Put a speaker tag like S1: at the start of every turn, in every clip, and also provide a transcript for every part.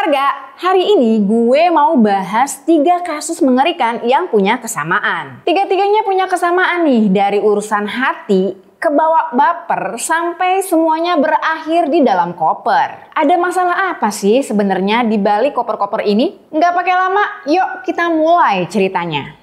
S1: keluarga, hari ini gue mau bahas 3 kasus mengerikan yang punya kesamaan. Tiga-tiganya punya kesamaan nih, dari urusan hati, kebawa baper, sampai semuanya berakhir di dalam koper. Ada masalah apa sih sebenarnya di balik koper-koper ini? Nggak pakai lama, yuk kita mulai ceritanya.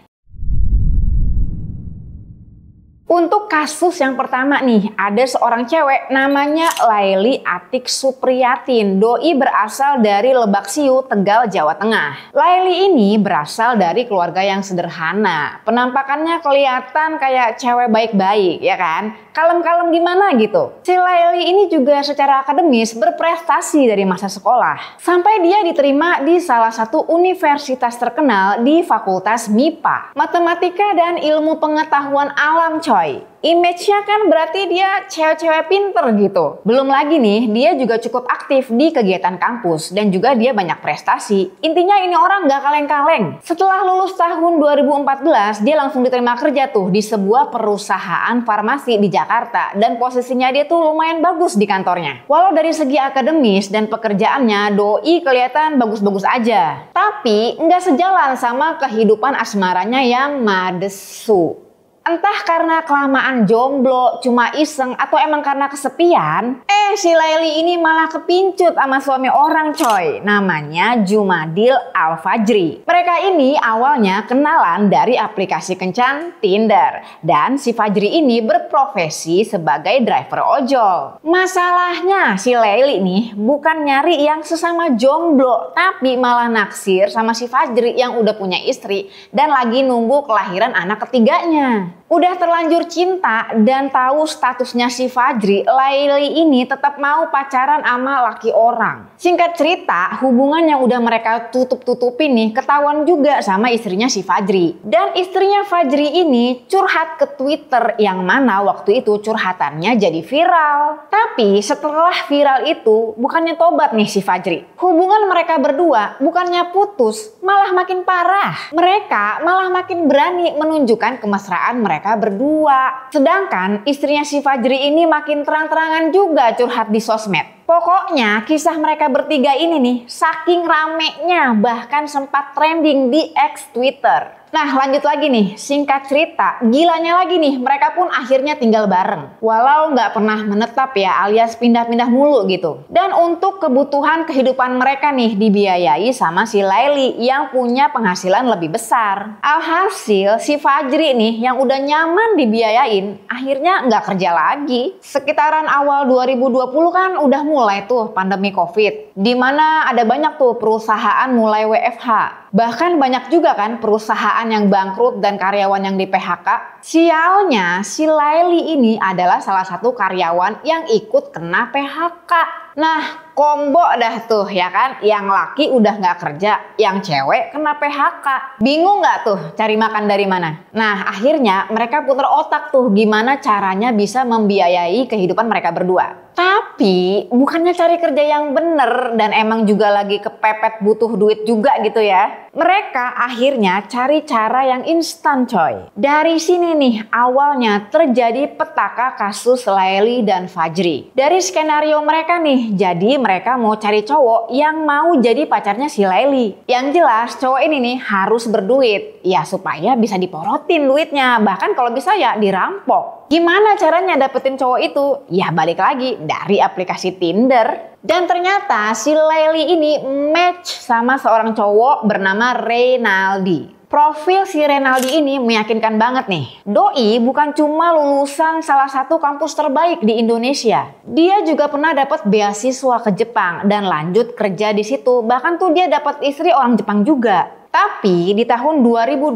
S1: Untuk kasus yang pertama nih, ada seorang cewek namanya Laili Atik Supriyatin. Doi berasal dari Lebak Siu, Tegal, Jawa Tengah. Laili ini berasal dari keluarga yang sederhana. Penampakannya kelihatan kayak cewek baik-baik, ya kan? Kalem-kalem gimana gitu. Si Laili ini juga secara akademis berprestasi dari masa sekolah. Sampai dia diterima di salah satu universitas terkenal di Fakultas MIPA. Matematika dan Ilmu Pengetahuan Alam, coy. Image-nya kan berarti dia cewek-cewek pinter gitu. Belum lagi nih, dia juga cukup aktif di kegiatan kampus dan juga dia banyak prestasi. Intinya ini orang gak kaleng-kaleng. Setelah lulus tahun 2014, dia langsung diterima kerja tuh di sebuah perusahaan farmasi di Jakarta dan posisinya dia tuh lumayan bagus di kantornya. Walau dari segi akademis dan pekerjaannya, doi kelihatan bagus-bagus aja. Tapi nggak sejalan sama kehidupan asmaranya yang madesu. Entah karena kelamaan jomblo, cuma iseng, atau emang karena kesepian, si Laili ini malah kepincut sama suami orang, coy. Namanya Jumadil Al-Fajri. Mereka ini awalnya kenalan dari aplikasi kencan Tinder. Dan si Fajri ini berprofesi sebagai driver ojol. Masalahnya si Laili nih bukan nyari yang sesama jomblo, tapi malah naksir sama si Fajri yang udah punya istri dan lagi nunggu kelahiran anak ketiganya. Udah terlanjur cinta dan tahu statusnya si Fajri, Laili ini tetap mau pacaran sama laki orang. Singkat cerita, hubungan yang udah mereka tutup-tutupin nih ketahuan juga sama istrinya si Fajri. Dan istrinya Fajri ini curhat ke Twitter yang mana waktu itu curhatannya jadi viral. Tapi setelah viral itu bukannya tobat nih si Fajri. Hubungan mereka berdua bukannya putus, malah makin parah. Mereka malah makin berani menunjukkan kemesraan mereka berdua. Sedangkan istrinya si Fajri ini makin terang-terangan juga curhat di sosmed. Pokoknya kisah mereka bertiga ini nih saking ramenya bahkan sempat trending di X Twitter. Nah lanjut lagi nih, singkat cerita, gilanya lagi nih mereka pun akhirnya tinggal bareng. Walau nggak pernah menetap ya, alias pindah-pindah mulu gitu. Dan untuk kebutuhan kehidupan mereka nih dibiayai sama si Laili yang punya penghasilan lebih besar. Alhasil si Fajri nih yang udah nyaman dibiayain akhirnya nggak kerja lagi. Sekitaran awal 2020 kan udah mulai tuh pandemi COVID. Dimana ada banyak tuh perusahaan mulai WFH. Bahkan banyak juga kan perusahaan yang bangkrut dan karyawan yang di PHK. Sialnya si Laili ini adalah salah satu karyawan yang ikut kena PHK. Nah kombo dah tuh ya kan, yang laki udah nggak kerja, yang cewek kena PHK. Bingung nggak tuh cari makan dari mana? Nah akhirnya mereka putar otak tuh gimana caranya bisa membiayai kehidupan mereka berdua. Tapi bukannya cari kerja yang bener dan emang juga lagi kepepet butuh duit juga gitu ya. Mereka akhirnya cari cara yang instan, coy. Dari sini nih awalnya terjadi petaka kasus Laili dan Fajri. Dari skenario mereka nih, jadi mereka mau cari cowok yang mau jadi pacarnya si Laili. Yang jelas cowok ini nih harus berduit. Ya supaya bisa diporotin duitnya. Bahkan kalau bisa ya dirampok. Gimana caranya dapetin cowok itu? Ya balik lagi dari aplikasi Tinder. Dan ternyata si Laili ini match sama seorang cowok bernama Renaldi. Profil si Renaldi ini meyakinkan banget nih. Doi bukan cuma lulusan salah satu kampus terbaik di Indonesia. Dia juga pernah dapat beasiswa ke Jepang dan lanjut kerja di situ. Bahkan tuh dia dapat istri orang Jepang juga. Tapi di tahun 2012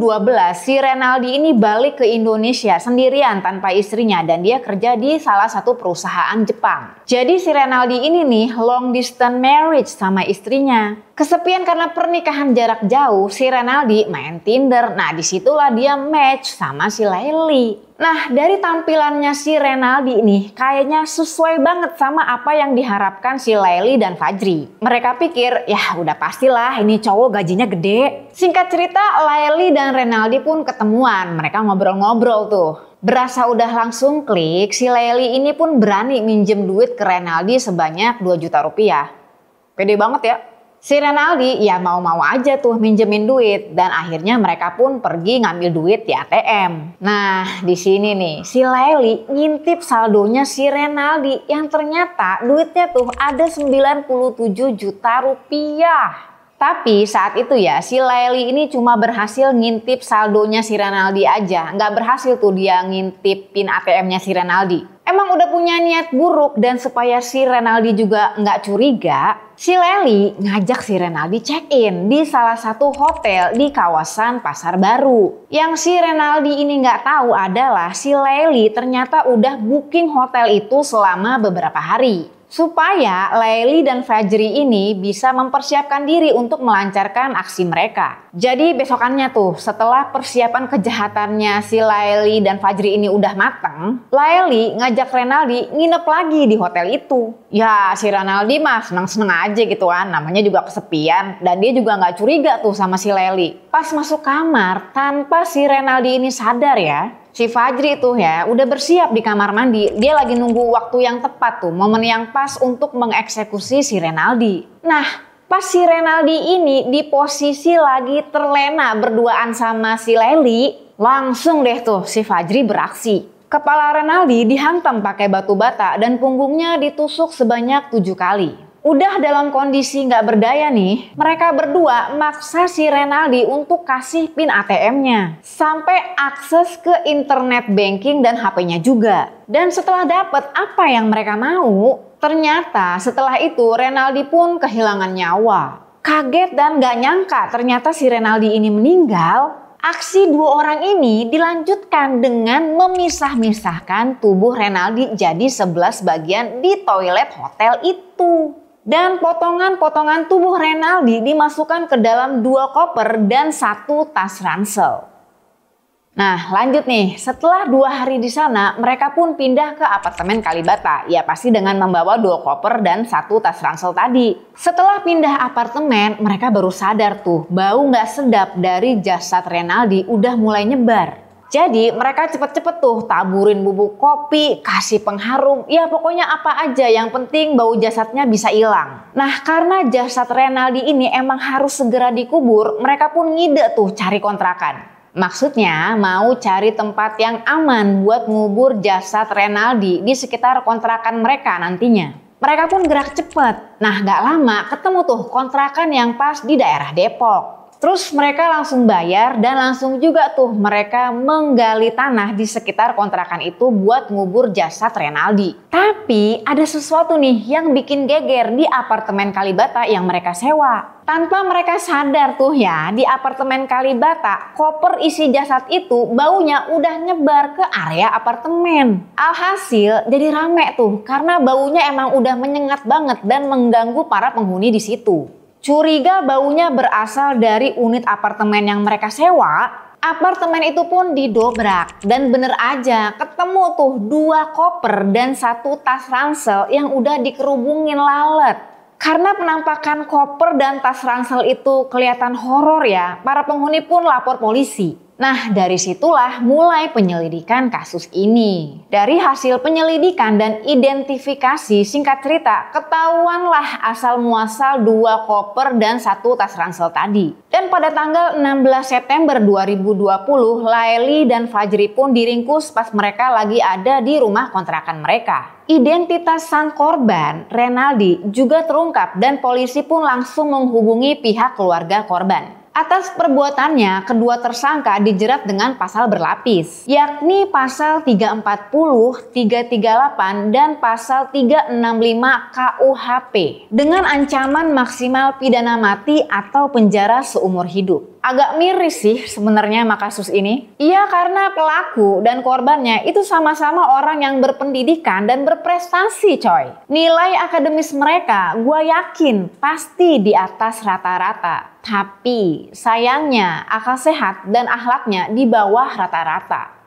S1: si Renaldi ini balik ke Indonesia sendirian tanpa istrinya dan dia kerja di salah satu perusahaan Jepang. Jadi si Renaldi ini nih long distance marriage sama istrinya. Kesepian karena pernikahan jarak jauh, si Renaldi main Tinder. Nah disitulah dia match sama si Laili. Nah dari tampilannya si Renaldi nih kayaknya sesuai banget sama apa yang diharapkan si Laili dan Fajri. Mereka pikir ya udah pastilah ini cowok gajinya gede. Singkat cerita Laili dan Renaldi pun ketemuan. Mereka ngobrol-ngobrol tuh. Berasa udah langsung klik, si Laili ini pun berani minjem duit ke Renaldi sebanyak 2 juta rupiah. Pede banget ya. Si Renaldi ya mau-mau aja tuh minjemin duit dan akhirnya mereka pun pergi ngambil duit di ATM. Nah, di sini nih si Laili ngintip saldonya si Renaldi yang ternyata duitnya tuh ada 97 juta rupiah. Tapi saat itu ya si Laili ini cuma berhasil ngintip saldonya si Renaldi aja. Nggak berhasil tuh dia ngintip pin ATM-nya si Renaldi. Emang udah punya niat buruk dan supaya si Renaldi juga nggak curiga, si Laili ngajak si Renaldi check-in di salah satu hotel di kawasan Pasar Baru. Yang si Renaldi ini nggak tahu adalah si Laili ternyata udah booking hotel itu selama beberapa hari. Supaya Laili dan Fajri ini bisa mempersiapkan diri untuk melancarkan aksi mereka. Jadi besokannya tuh setelah persiapan kejahatannya si Laili dan Fajri ini udah mateng, Laili ngajak Renaldi nginep lagi di hotel itu. Ya si Renaldi mah seneng-seneng aja gitu kan, namanya juga kesepian dan dia juga nggak curiga tuh sama si Laili. Pas masuk kamar tanpa si Renaldi ini sadar ya, si Fajri tuh ya udah bersiap di kamar mandi. Dia lagi nunggu waktu yang tepat tuh, momen yang pas untuk mengeksekusi si Renaldi. Nah, pas si Renaldi ini di posisi lagi terlena berduaan sama si Laili, langsung deh tuh si Fajri beraksi. Kepala Renaldi dihantam pakai batu bata dan punggungnya ditusuk sebanyak 7 kali. Udah dalam kondisi nggak berdaya nih, mereka berdua maksa si Renaldi untuk kasih pin ATM-nya. Sampai akses ke internet banking dan HP-nya juga. Dan setelah dapet apa yang mereka mau, ternyata setelah itu Renaldi pun kehilangan nyawa. Kaget dan gak nyangka ternyata si Renaldi ini meninggal. Aksi dua orang ini dilanjutkan dengan memisah-misahkan tubuh Renaldi jadi 11 bagian di toilet hotel itu. Dan potongan-potongan tubuh Renaldi dimasukkan ke dalam 2 koper dan 1 tas ransel. Nah lanjut nih, setelah 2 hari di sana mereka pun pindah ke apartemen Kalibata. Ya pasti dengan membawa 2 koper dan 1 tas ransel tadi. Setelah pindah apartemen mereka baru sadar tuh bau gak sedap dari jasad Renaldi udah mulai nyebar. Jadi mereka cepet-cepet tuh taburin bubuk kopi, kasih pengharum, ya pokoknya apa aja yang penting bau jasadnya bisa hilang. Nah karena jasad Renaldi ini emang harus segera dikubur, mereka pun ngide tuh cari kontrakan. Maksudnya mau cari tempat yang aman buat ngubur jasad Renaldi di sekitar kontrakan mereka nantinya. Mereka pun gerak cepet. Nah gak lama ketemu tuh kontrakan yang pas di daerah Depok. Terus mereka langsung bayar dan langsung juga tuh mereka menggali tanah di sekitar kontrakan itu buat ngubur jasad Renaldi. Tapi ada sesuatu nih yang bikin geger di apartemen Kalibata yang mereka sewa. Tanpa mereka sadar tuh ya, di apartemen Kalibata koper isi jasad itu baunya udah nyebar ke area apartemen. Alhasil jadi rame tuh karena baunya emang udah menyengat banget dan mengganggu para penghuni di situ. Curiga baunya berasal dari unit apartemen yang mereka sewa. Apartemen itu pun didobrak dan bener aja ketemu tuh 2 koper dan 1 tas ransel yang udah dikerubungin lalet. Karena penampakan koper dan tas ransel itu kelihatan horor ya, para penghuni pun lapor polisi. Nah dari situlah mulai penyelidikan kasus ini. Dari hasil penyelidikan dan identifikasi singkat cerita ketahuanlah asal muasal 2 koper dan 1 tas ransel tadi. Dan pada tanggal 16 September 2020 Laili dan Fajri pun diringkus pas mereka lagi ada di rumah kontrakan mereka. Identitas sang korban, Renaldi, juga terungkap dan polisi pun langsung menghubungi pihak keluarga korban. Atas perbuatannya, kedua tersangka dijerat dengan pasal berlapis, yakni pasal 340, 338, dan pasal 365 KUHP dengan ancaman maksimal pidana mati atau penjara seumur hidup. Agak miris sih sebenarnya sama kasus ini. Iya karena pelaku dan korbannya itu sama-sama orang yang berpendidikan dan berprestasi coy. Nilai akademis mereka gue yakin pasti di atas rata-rata. Tapi sayangnya akal sehat dan akhlaknya di bawah rata-rata.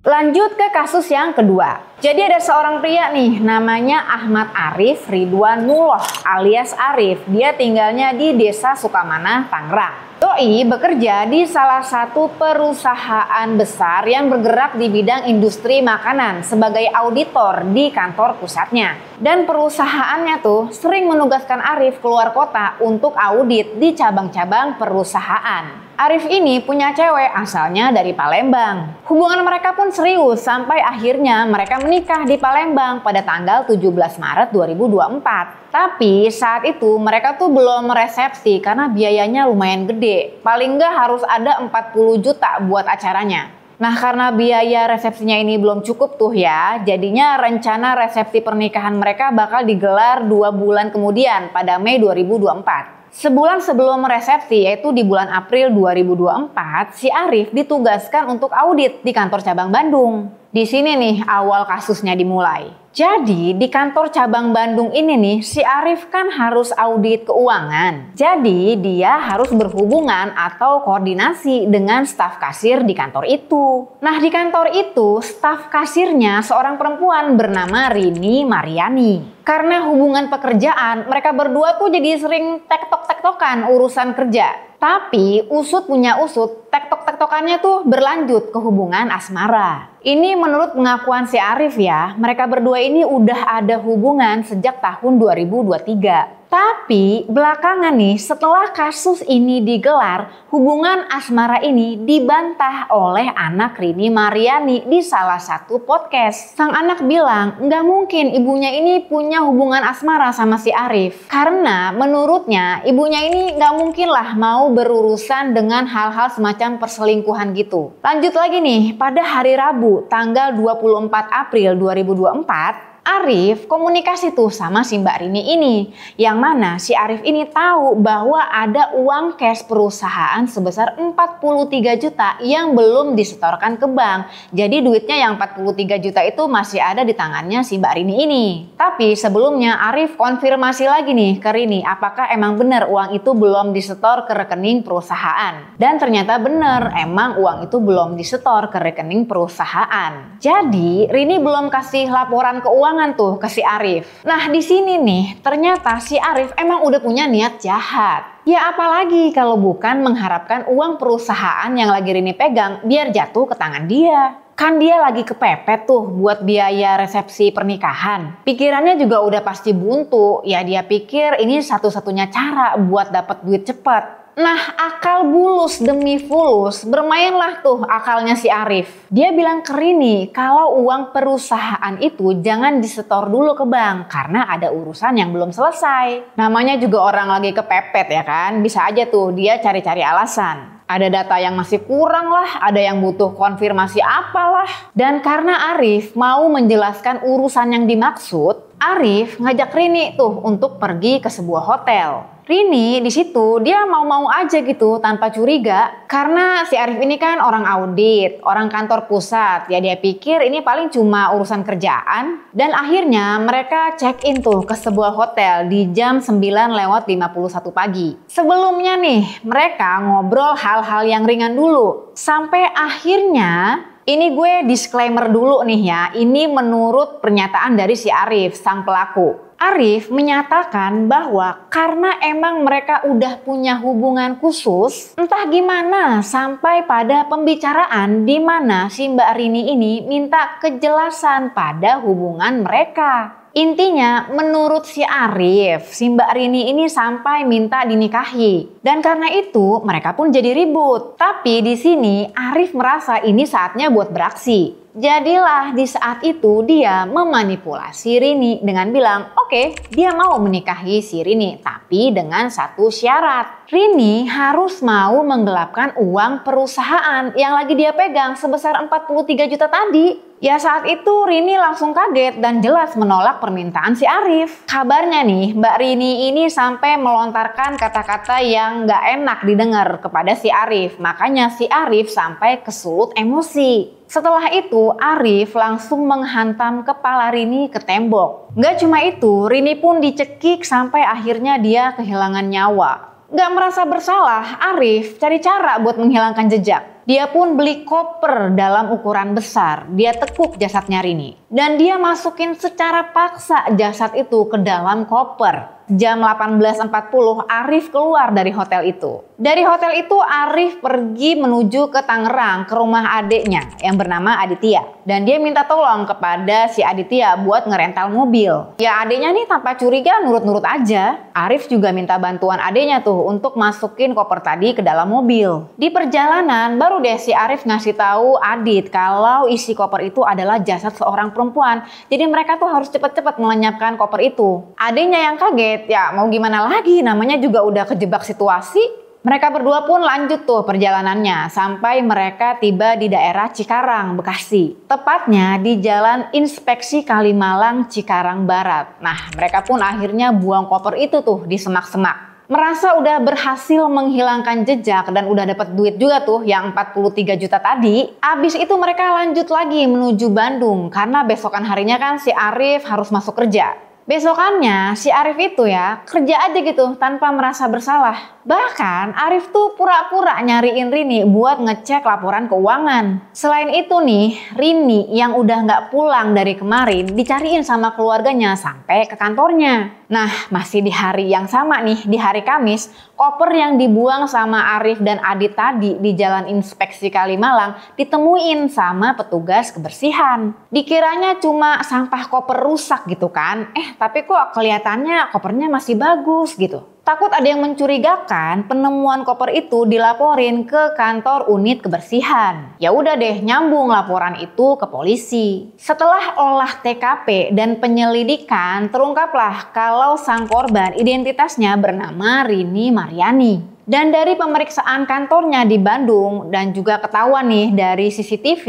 S1: Lanjut ke kasus yang kedua. Jadi ada seorang pria nih namanya Ahmad Arif Ridwanullah alias Arif. Dia tinggalnya di Desa Sukamana, Tangerang. Doi bekerja di salah satu perusahaan besar yang bergerak di bidang industri makanan sebagai auditor di kantor pusatnya. Dan perusahaannya tuh sering menugaskan Arif keluar kota untuk audit di cabang-cabang perusahaan. Arif ini punya cewek asalnya dari Palembang. Hubungan mereka pun serius sampai akhirnya mereka menikah di Palembang pada tanggal 17 Maret 2024. Tapi saat itu mereka tuh belum resepsi karena biayanya lumayan gede. Paling nggak harus ada 40 juta buat acaranya. Nah, karena biaya resepsinya ini belum cukup tuh ya, jadinya rencana resepsi pernikahan mereka bakal digelar 2 bulan kemudian pada Mei 2024. Sebulan sebelum resepsi, yaitu di bulan April 2024, si Arif ditugaskan untuk audit di kantor cabang Bandung. Di sini nih awal kasusnya dimulai. Jadi di kantor cabang Bandung ini nih si Arif kan harus audit keuangan. Jadi dia harus berhubungan atau koordinasi dengan staf kasir di kantor itu. Nah di kantor itu staf kasirnya seorang perempuan bernama Rini Mariani. Karena hubungan pekerjaan mereka berdua tuh jadi sering tektok-tektokan urusan kerja. Tapi usut punya usut, tektok-tektokannya tuh berlanjut ke hubungan asmara. Ini menurut pengakuan si Arif ya, mereka berdua ini udah ada hubungan sejak tahun 2023. Tapi belakangan nih setelah kasus ini digelar, hubungan asmara ini dibantah oleh anak Rini Mariani di salah satu podcast. Sang anak bilang nggak mungkin ibunya ini punya hubungan asmara sama si Arif. Karena menurutnya ibunya ini nggak mungkin lah mau berurusan dengan hal-hal semacam perselingkuhan gitu. Lanjut lagi nih, pada hari Rabu tanggal 24 April 2024, Arif komunikasi tuh sama si Mbak Rini ini. Yang mana si Arif ini tahu bahwa ada uang cash perusahaan sebesar 43 juta yang belum disetorkan ke bank. Jadi duitnya yang 43 juta itu masih ada di tangannya si Mbak Rini ini. Tapi sebelumnya Arif konfirmasi lagi nih ke Rini apakah emang benar uang itu belum disetor ke rekening perusahaan. Dan ternyata benar, emang uang itu belum disetor ke rekening perusahaan. Jadi Rini belum kasih laporan keuangan tuh ke si Arif. Nah di sini nih ternyata si Arif emang udah punya niat jahat. Ya apalagi kalau bukan mengharapkan uang perusahaan yang lagi Rini pegang biar jatuh ke tangan dia. Kan dia lagi kepepet tuh buat biaya resepsi pernikahan. Pikirannya juga udah pasti buntu. Ya dia pikir ini satu-satunya cara buat dapat duit cepat. Nah akal bulus demi fulus bermainlah tuh akalnya si Arif. Dia bilang ke Rini kalau uang perusahaan itu jangan disetor dulu ke bank karena ada urusan yang belum selesai. Namanya juga orang lagi kepepet ya kan, bisa aja tuh dia cari-cari alasan. Ada data yang masih kurang lah, ada yang butuh konfirmasi apalah. Dan karena Arif mau menjelaskan urusan yang dimaksud, Arif ngajak Rini tuh untuk pergi ke sebuah hotel. Rini di situ dia mau-mau aja gitu tanpa curiga karena si Arif ini kan orang audit, orang kantor pusat. Ya dia pikir ini paling cuma urusan kerjaan dan akhirnya mereka check in tuh ke sebuah hotel di jam 9:51 pagi. Sebelumnya nih mereka ngobrol hal-hal yang ringan dulu sampai akhirnya ini gue disclaimer dulu nih ya, ini menurut pernyataan dari si Arif sang pelaku. Arif menyatakan bahwa karena emang mereka udah punya hubungan khusus, entah gimana sampai pada pembicaraan di mana si Mbak Rini ini minta kejelasan pada hubungan mereka. Intinya menurut si Arif, si Mbak Rini ini sampai minta dinikahi. Dan karena itu mereka pun jadi ribut. Tapi di sini Arif merasa ini saatnya buat beraksi. Jadilah di saat itu dia memanipulasi Rini dengan bilang, oke, dia mau menikahi si Rini, tapi dengan satu syarat. Rini harus mau menggelapkan uang perusahaan yang lagi dia pegang sebesar 43 juta tadi. Ya saat itu Rini langsung kaget dan jelas menolak permintaan si Arif. Kabarnya nih Mbak Rini ini sampai melontarkan kata-kata yang gak enak didengar kepada si Arif. Makanya si Arif sampai kesulut emosi. Setelah itu Arif langsung menghantam kepala Rini ke tembok. Gak cuma itu, Rini pun dicekik sampai akhirnya dia kehilangan nyawa. Gak merasa bersalah, Arif cari cara buat menghilangkan jejak. Dia pun beli koper dalam ukuran besar. Dia tekuk jasadnya Rini. Dan dia masukin secara paksa jasad itu ke dalam koper. Jam 18.40 Arif keluar dari hotel itu. Dari hotel itu Arif pergi menuju ke Tangerang ke rumah adiknya yang bernama Aditya. Dan dia minta tolong kepada si Aditya buat ngerental mobil. Ya adiknya nih tanpa curiga nurut-nurut aja. Arif juga minta bantuan adiknya tuh untuk masukin koper tadi ke dalam mobil. Di perjalanan baru deh si Arif ngasih tahu Adit kalau isi koper itu adalah jasad seorang perempuan. Jadi mereka tuh harus cepet-cepet melenyapkan koper itu. Adiknya yang kaget, ya mau gimana lagi, namanya juga udah kejebak situasi. Mereka berdua pun lanjut tuh perjalanannya sampai mereka tiba di daerah Cikarang, Bekasi. Tepatnya di Jalan Inspeksi Kalimalang, Cikarang Barat. Nah, mereka pun akhirnya buang koper itu tuh di semak-semak. Merasa udah berhasil menghilangkan jejak dan udah dapat duit juga tuh yang 43 juta tadi. Abis itu mereka lanjut lagi menuju Bandung karena besokan harinya kan si Arif harus masuk kerja. Besokannya si Arif itu ya kerja aja gitu tanpa merasa bersalah. Bahkan Arif tuh pura-pura nyariin Rini buat ngecek laporan keuangan. Selain itu nih, Rini yang udah nggak pulang dari kemarin dicariin sama keluarganya sampai ke kantornya. Nah, masih di hari yang sama nih, di hari Kamis, koper yang dibuang sama Arif dan Adit tadi di Jalan Inspeksi Kalimalang ditemuin sama petugas kebersihan. Dikiranya cuma sampah koper rusak gitu kan, tapi kok kelihatannya kopernya masih bagus gitu. Takut ada yang mencurigakan, penemuan koper itu dilaporin ke kantor unit kebersihan. Ya udah deh, nyambung laporan itu ke polisi. Setelah olah TKP dan penyelidikan, terungkaplah kalau sang korban identitasnya bernama Rini Mariani. Dan dari pemeriksaan kantornya di Bandung dan juga ketahuan nih dari CCTV,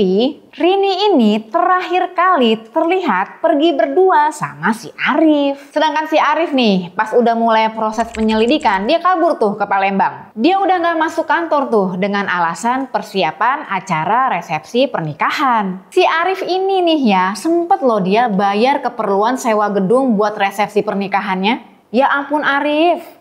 S1: Rini ini terakhir kali terlihat pergi berdua sama si Arif. Sedangkan si Arif nih pas udah mulai proses penyelidikan, dia kabur tuh ke Palembang. Dia udah gak masuk kantor tuh dengan alasan persiapan acara resepsi pernikahan. Si Arif ini nih ya sempet loh dia bayar keperluan sewa gedung buat resepsi pernikahannya. Ya ampun Arif.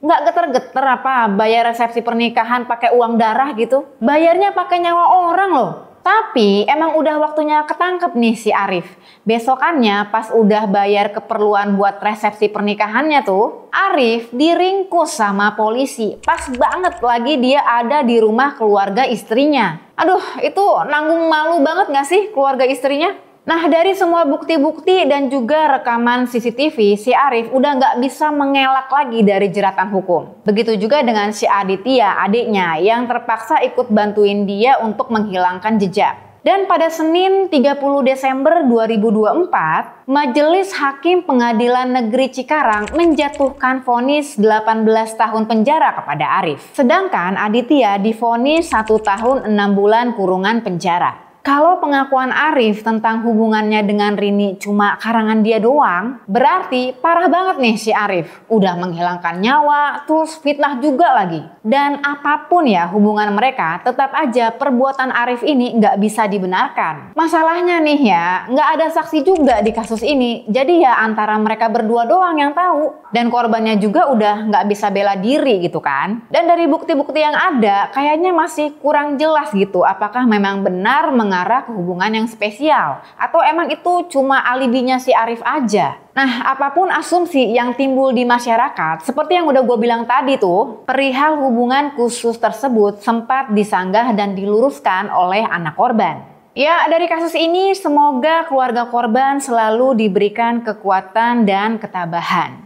S1: Nggak geter-geter apa bayar resepsi pernikahan pakai uang darah gitu. Bayarnya pakai nyawa orang loh. Tapi emang udah waktunya ketangkep nih si Arif. Besokannya pas udah bayar keperluan buat resepsi pernikahannya tuh, Arif diringkus sama polisi. Pas banget lagi dia ada di rumah keluarga istrinya. Aduh, itu nanggung malu banget gak sih keluarga istrinya? Nah dari semua bukti-bukti dan juga rekaman CCTV, si Arif udah nggak bisa mengelak lagi dari jeratan hukum. Begitu juga dengan si Aditya, adiknya yang terpaksa ikut bantuin dia untuk menghilangkan jejak. Dan pada Senin 30 Desember 2024, Majelis Hakim Pengadilan Negeri Cikarang menjatuhkan vonis 18 tahun penjara kepada Arif. Sedangkan Aditya divonis 1 tahun 6 bulan kurungan penjara. Kalau pengakuan Arif tentang hubungannya dengan Rini cuma karangan dia doang, berarti parah banget nih si Arif. Udah menghilangkan nyawa, terus fitnah juga lagi. Dan apapun ya hubungan mereka, tetap aja perbuatan Arif ini nggak bisa dibenarkan. Masalahnya nih ya, nggak ada saksi juga di kasus ini. Jadi ya antara mereka berdua doang yang tahu. Dan korbannya juga udah nggak bisa bela diri gitu kan. Dan dari bukti-bukti yang ada, kayaknya masih kurang jelas gitu. Apakah memang benar mengarah ke hubungan yang spesial atau emang itu cuma alibinya si Arif aja. Nah apapun asumsi yang timbul di masyarakat, seperti yang udah gue bilang tadi tuh, perihal hubungan khusus tersebut sempat disanggah dan diluruskan oleh anak korban. Ya dari kasus ini semoga keluarga korban selalu diberikan kekuatan dan ketabahan.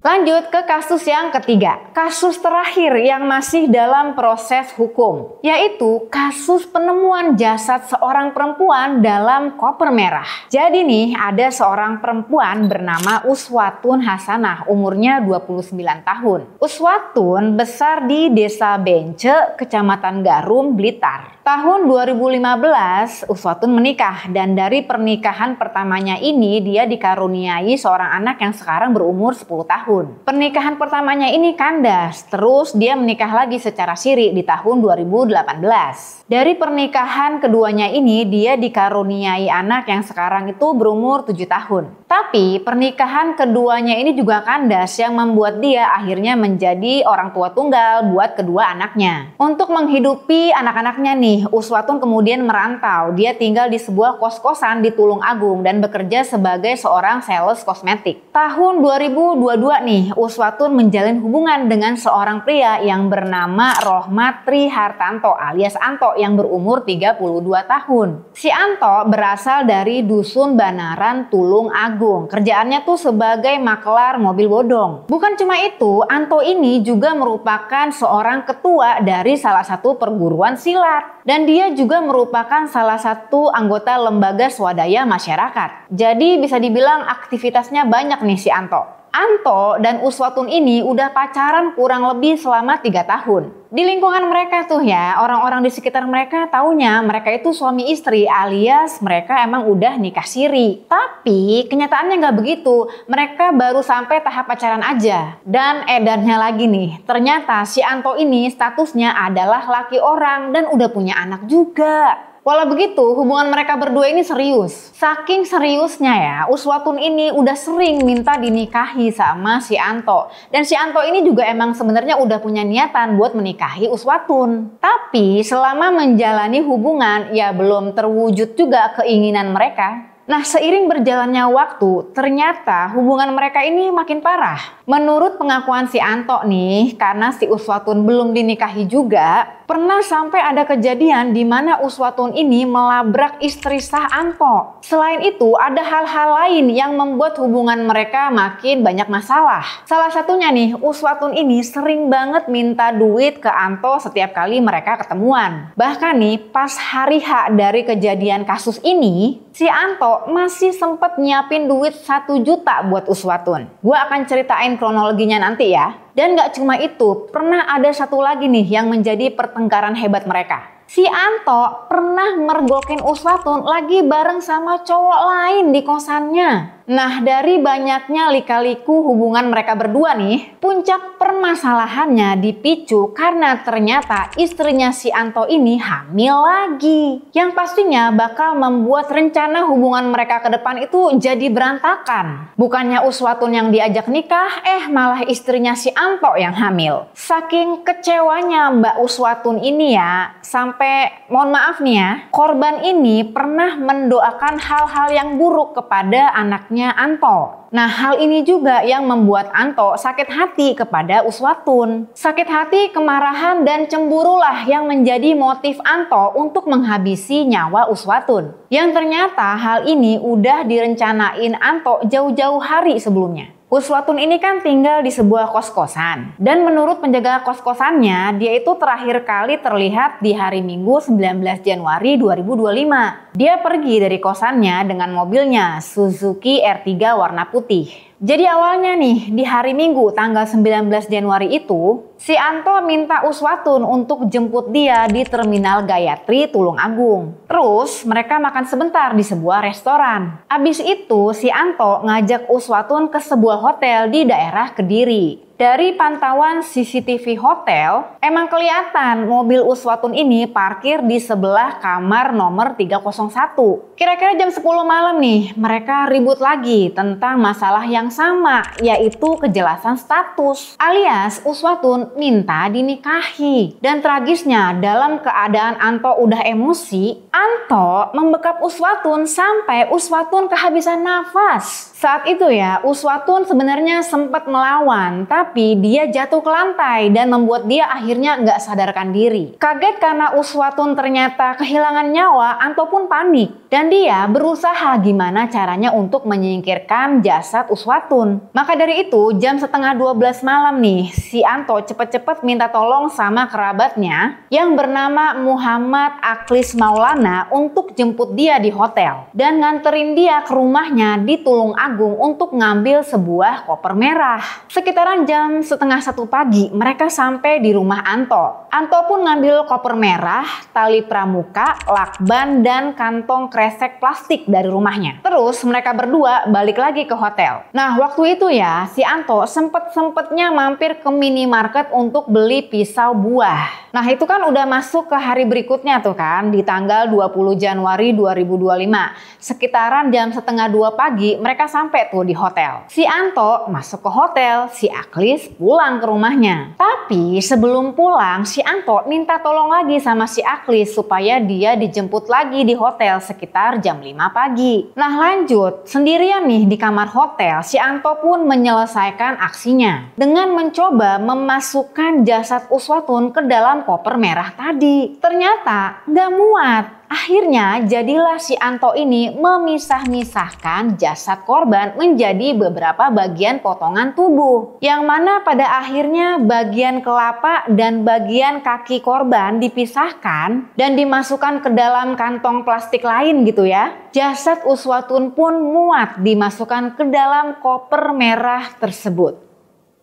S1: Lanjut ke kasus yang ketiga, kasus terakhir yang masih dalam proses hukum, yaitu kasus penemuan jasad seorang perempuan dalam koper merah. Jadi nih ada seorang perempuan bernama Uswatun Hasanah, umurnya 29 tahun. Uswatun besar di Desa Bence, Kecamatan Garum, Blitar. Tahun 2015 Uswatun menikah dan dari pernikahan pertamanya ini dia dikaruniai seorang anak yang sekarang berumur 10 tahun. tahun. Pernikahan pertamanya ini kandas, terus dia menikah lagi secara siri di tahun 2018. Dari pernikahan keduanya ini dia dikaruniai anak yang sekarang itu berumur 7 tahun. Tapi pernikahan keduanya ini juga kandas yang membuat dia akhirnya menjadi orang tua tunggal buat kedua anaknya. Untuk menghidupi anak-anaknya nih, Uswatun kemudian merantau. Dia tinggal di sebuah kos-kosan di Tulung Agung dan bekerja sebagai seorang sales kosmetik. Tahun 2022 nih, Uswatun menjalin hubungan dengan seorang pria yang bernama Rohmat Trihartanto alias Anto yang berumur 32 tahun. Si Anto berasal dari Dusun Banaran, Tulung Agung. Kerjaannya tuh sebagai maklar mobil bodong. Bukan cuma itu, Anto ini juga merupakan seorang ketua dari salah satu perguruan silat. Dan dia juga merupakan salah satu anggota lembaga swadaya masyarakat. Jadi bisa dibilang aktivitasnya banyak nih si Anto. Anto dan Uswatun ini udah pacaran kurang lebih selama 3 tahun. Di lingkungan mereka tuh ya, orang-orang di sekitar mereka taunya mereka itu suami istri alias mereka emang udah nikah siri. Tapi kenyataannya nggak begitu, mereka baru sampai tahap pacaran aja. Dan edannya lagi nih, ternyata si Anto ini statusnya adalah laki orang dan udah punya anak juga. Walau begitu, hubungan mereka berdua ini serius. Saking seriusnya ya, Uswatun ini udah sering minta dinikahi sama si Anto. Dan si Anto ini juga emang sebenarnya udah punya niatan buat menikahi Uswatun. Tapi selama menjalani hubungan, ya belum terwujud juga keinginan mereka. Nah, seiring berjalannya waktu, ternyata hubungan mereka ini makin parah. Menurut pengakuan si Anto nih, karena si Uswatun belum dinikahi juga, pernah sampai ada kejadian di mana Uswatun ini melabrak istri sah Anto. Selain itu, ada hal-hal lain yang membuat hubungan mereka makin banyak masalah. Salah satunya nih, Uswatun ini sering banget minta duit ke Anto setiap kali mereka ketemuan. Bahkan nih, pas hari H dari kejadian kasus ini, si Anto masih sempet nyiapin duit 1 juta buat Uswatun. Gue akan ceritain kronologinya nanti ya. Dan gak cuma itu, pernah ada satu lagi nih yang menjadi pertengkaran hebat mereka. Si Anto pernah mergokin Uswatun lagi bareng sama cowok lain di kosannya. Nah, dari banyaknya lika-liku hubungan mereka berdua nih, puncak permasalahannya dipicu karena ternyata istrinya si Anto ini hamil lagi. Yang pastinya bakal membuat rencana hubungan mereka ke depan itu jadi berantakan. Bukannya Uswatun yang diajak nikah, malah istrinya si Anto yang hamil. Saking kecewanya Mbak Uswatun ini ya, sampai mohon maaf nih ya, korban ini pernah mendoakan hal-hal yang buruk kepada anaknya Anto. Nah, hal ini juga yang membuat Anto sakit hati kepada Uswatun. Sakit hati, kemarahan, dan cemburulah yang menjadi motif Anto untuk menghabisi nyawa Uswatun. Yang ternyata hal ini udah direncanain Anto jauh-jauh hari sebelumnya. Uswatun ini kan tinggal di sebuah kos-kosan. Dan menurut penjaga kos-kosannya, dia itu terakhir kali terlihat di hari Minggu 19 Januari 2025. Dia pergi dari kosannya dengan mobilnya Suzuki R3 warna putih. Jadi awalnya nih, di hari Minggu tanggal 19 Januari itu, si Anto minta Uswatun untuk jemput dia di Terminal Gayatri, Tulung Agung. Terus mereka makan sebentar di sebuah restoran. Abis itu si Anto ngajak Uswatun ke sebuah hotel di daerah Kediri. Dari pantauan CCTV hotel, emang kelihatan mobil Uswatun ini parkir di sebelah kamar nomor 301. Kira-kira jam 10 malam nih, mereka ribut lagi tentang masalah yang sama, yaitu kejelasan status. Alias Uswatun minta dinikahi. Dan tragisnya, dalam keadaan Anto udah emosi, Anto membekap Uswatun sampai Uswatun kehabisan nafas. Saat itu ya, Uswatun sebenarnya sempat melawan, tapi dia jatuh ke lantai dan membuat dia akhirnya nggak sadarkan diri. Kaget karena Uswatun ternyata kehilangan nyawa, Anto pun panik. Dan dia berusaha gimana caranya untuk menyingkirkan jasad Uswatun. Maka dari itu, jam setengah 12 malam nih, si Anto cepet-cepet minta tolong sama kerabatnya yang bernama Muhammad Aklis Maulana untuk jemput dia di hotel. Dan nganterin dia ke rumahnya di Tulung Agung untuk ngambil sebuah koper merah. Sekitaran jam jam setengah 1 pagi mereka sampai di rumah Anto. Anto pun ngambil koper merah, tali pramuka, lakban, dan kantong kresek plastik dari rumahnya. Terus mereka berdua balik lagi ke hotel. Nah waktu itu ya si Anto sempet-sempetnya mampir ke minimarket untuk beli pisau buah. Nah itu kan udah masuk ke hari berikutnya tuh kan, di tanggal 20 Januari 2025. Sekitaran jam setengah 2 pagi mereka sampai tuh di hotel. Si Anto masuk ke hotel, si Aklis pulang ke rumahnya. Tapi sebelum pulang si Anto minta tolong lagi sama si Aklis supaya dia dijemput lagi di hotel sekitar jam 5 pagi. Nah lanjut, sendirian nih di kamar hotel, si Anto pun menyelesaikan aksinya dengan mencoba memasukkan jasad Uswatun ke dalam koper merah tadi. Ternyata nggak muat. Akhirnya jadilah si Anto ini memisah-misahkan jasad korban menjadi beberapa bagian potongan tubuh. Yang mana pada akhirnya bagian kelapa dan bagian kaki korban dipisahkan dan dimasukkan ke dalam kantong plastik lain gitu ya. Jasad Uswatun pun muat dimasukkan ke dalam koper merah tersebut.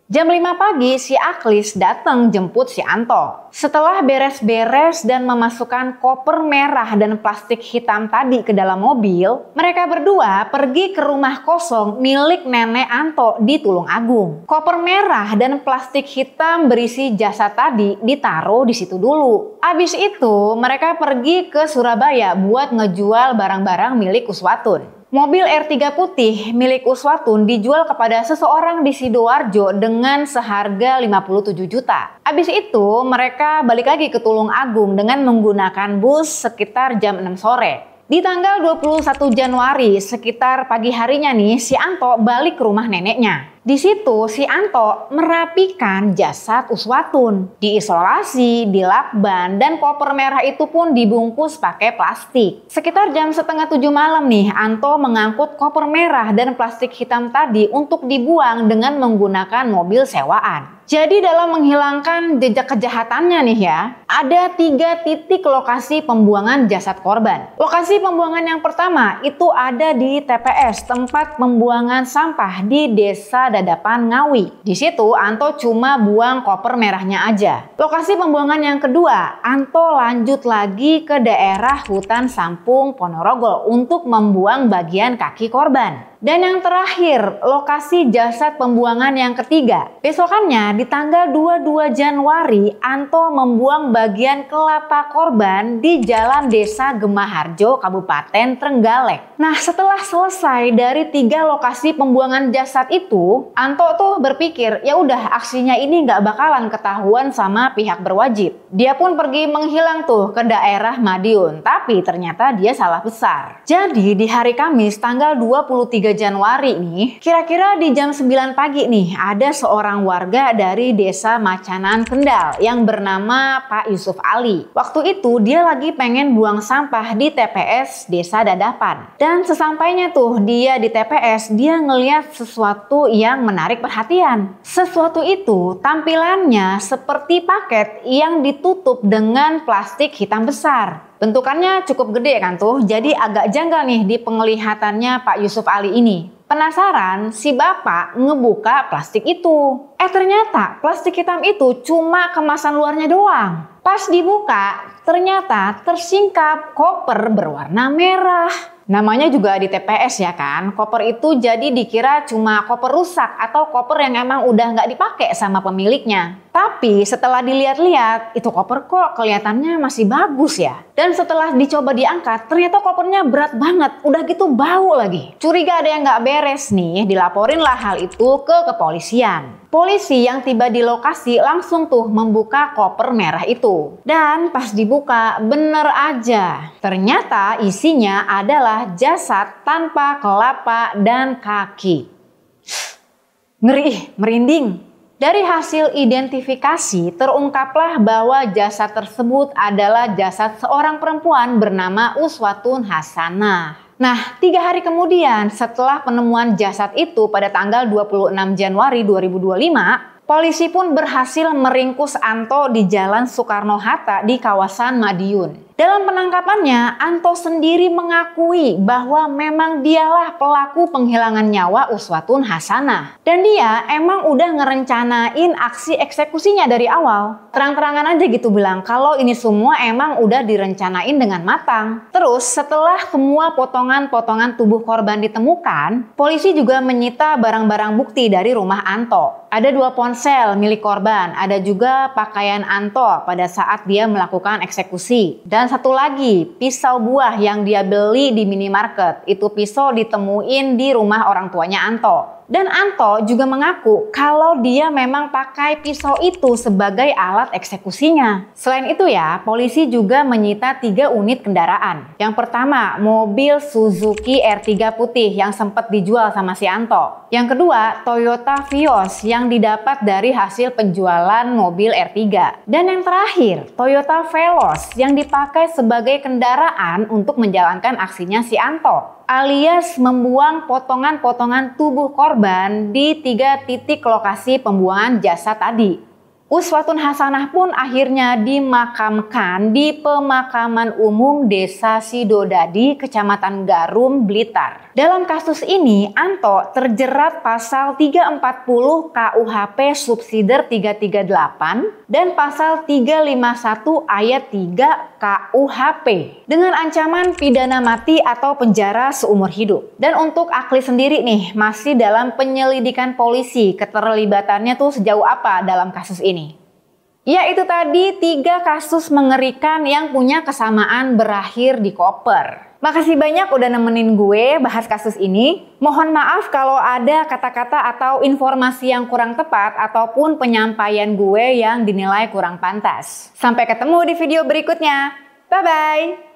S1: Jam 5 pagi si Aklis datang jemput si Anto. Setelah beres-beres dan memasukkan koper merah dan plastik hitam tadi ke dalam mobil, mereka berdua pergi ke rumah kosong milik nenek Anto di Tulung Agung. Koper merah dan plastik hitam berisi jasad tadi ditaruh di situ dulu. Abis itu mereka pergi ke Surabaya buat ngejual barang-barang milik Uswatun. Mobil R3 putih milik Uswatun dijual kepada seseorang di Sidoarjo dengan seharga 57 juta. Abis itu mereka balik lagi ke Tulung Agung dengan menggunakan bus sekitar jam 6 sore. Di tanggal 21 Januari sekitar pagi harinya nih si Anto balik ke rumah neneknya. Di situ si Anto merapikan jasad Uswatun, diisolasi, dilakban, dan koper merah itu pun dibungkus pakai plastik. Sekitar jam setengah 7 malam nih Anto mengangkut koper merah dan plastik hitam tadi untuk dibuang dengan menggunakan mobil sewaan. Jadi dalam menghilangkan jejak kejahatannya nih ya, ada 3 titik lokasi pembuangan jasad korban. Lokasi pembuangan yang pertama itu ada di TPS, tempat pembuangan sampah di Desa Dadapan Ngawi. Di situ Anto cuma buang koper merahnya aja. Lokasi pembuangan yang kedua, Anto lanjut lagi ke daerah hutan Sampung Ponorogo untuk membuang bagian kaki korban. Dan yang terakhir, lokasi jasad pembuangan yang ketiga. Besokannya di tanggal 22 Januari, Anto membuang bagian kelapa korban di Jalan Desa Gemaharjo, Kabupaten Trenggalek. Nah setelah selesai dari 3 lokasi pembuangan jasad itu, Anto tuh berpikir ya udah aksinya ini nggak bakalan ketahuan sama pihak berwajib. Dia pun pergi menghilang tuh ke daerah Madiun, tapi ternyata dia salah besar. Jadi di hari Kamis tanggal 23 Januari nih, kira-kira di jam 9 pagi nih ada seorang warga dari Desa Macanan Kendal yang bernama Pak Yusuf Ali. Waktu itu dia lagi pengen buang sampah di TPS Desa Dadapan. Dan sesampainya tuh dia di TPS, dia ngeliat sesuatu yang menarik perhatian. Sesuatu itu tampilannya seperti paket yang ditutup dengan plastik hitam besar. Bentukannya cukup gede kan tuh, jadi agak janggal nih di penglihatannya Pak Yusuf Ali ini. Penasaran, si bapak ngebuka plastik itu. Ternyata plastik hitam itu cuma kemasan luarnya doang. Pas dibuka, ternyata tersingkap koper berwarna merah. Namanya juga di TPS ya kan, koper itu jadi dikira cuma koper rusak atau koper yang emang udah nggak dipakai sama pemiliknya. Tapi setelah dilihat-lihat, itu koper kok kelihatannya masih bagus ya. Dan setelah dicoba diangkat, ternyata kopernya berat banget, udah gitu bau lagi. Curiga ada yang nggak beres nih, dilaporinlah hal itu ke kepolisian. Polisi yang tiba di lokasi langsung tuh membuka koper merah itu. Dan pas dibuka, bener aja. Ternyata isinya adalah jasad tanpa kelapa dan kaki. Ngeri, merinding. Dari hasil identifikasi terungkaplah bahwa jasad tersebut adalah jasad seorang perempuan bernama Uswatun Hasanah. Nah, 3 hari kemudian setelah penemuan jasad itu pada tanggal 26 Januari 2025, polisi pun berhasil meringkus Anto di Jalan Soekarno-Hatta di kawasan Madiun. Dalam penangkapannya, Anto sendiri mengakui bahwa memang dialah pelaku penghilangan nyawa Uswatun Hasanah. Dan dia emang udah ngerencanain aksi eksekusinya dari awal. Terang-terangan aja gitu bilang kalau ini semua emang udah direncanain dengan matang. Terus setelah semua potongan-potongan tubuh korban ditemukan, polisi juga menyita barang-barang bukti dari rumah Anto. Ada 2 ponsel milik korban, ada juga pakaian Anto pada saat dia melakukan eksekusi. Dan satu lagi, pisau buah yang dia beli di minimarket. Itu pisau ditemuin di rumah orang tuanya Anto. Dan Anto juga mengaku kalau dia memang pakai pisau itu sebagai alat eksekusinya. Selain itu ya, polisi juga menyita 3 unit kendaraan. Yang pertama, mobil Suzuki R3 putih yang sempat dijual sama si Anto. Yang kedua, Toyota Vios yang didapat dari hasil penjualan mobil R3. Dan yang terakhir, Toyota Veloz yang dipakai sebagai kendaraan untuk menjalankan aksinya si Anto, alias membuang potongan-potongan tubuh korban di 3 titik lokasi pembuangan jasad tadi. Uswatun Hasanah pun akhirnya dimakamkan di pemakaman umum Desa Sidodadi, Kecamatan Garum, Blitar. Dalam kasus ini, Anto terjerat pasal 340 KUHP subsider 338 dan pasal 351 ayat 3 KUHP dengan ancaman pidana mati atau penjara seumur hidup. Dan untuk Akli sendiri nih, masih dalam penyelidikan polisi, keterlibatannya tuh sejauh apa dalam kasus ini. Ya itu tadi 3 kasus mengerikan yang punya kesamaan berakhir di koper. Makasih banyak udah nemenin gue bahas kasus ini. Mohon maaf kalau ada kata-kata atau informasi yang kurang tepat ataupun penyampaian gue yang dinilai kurang pantas. Sampai ketemu di video berikutnya. Bye-bye!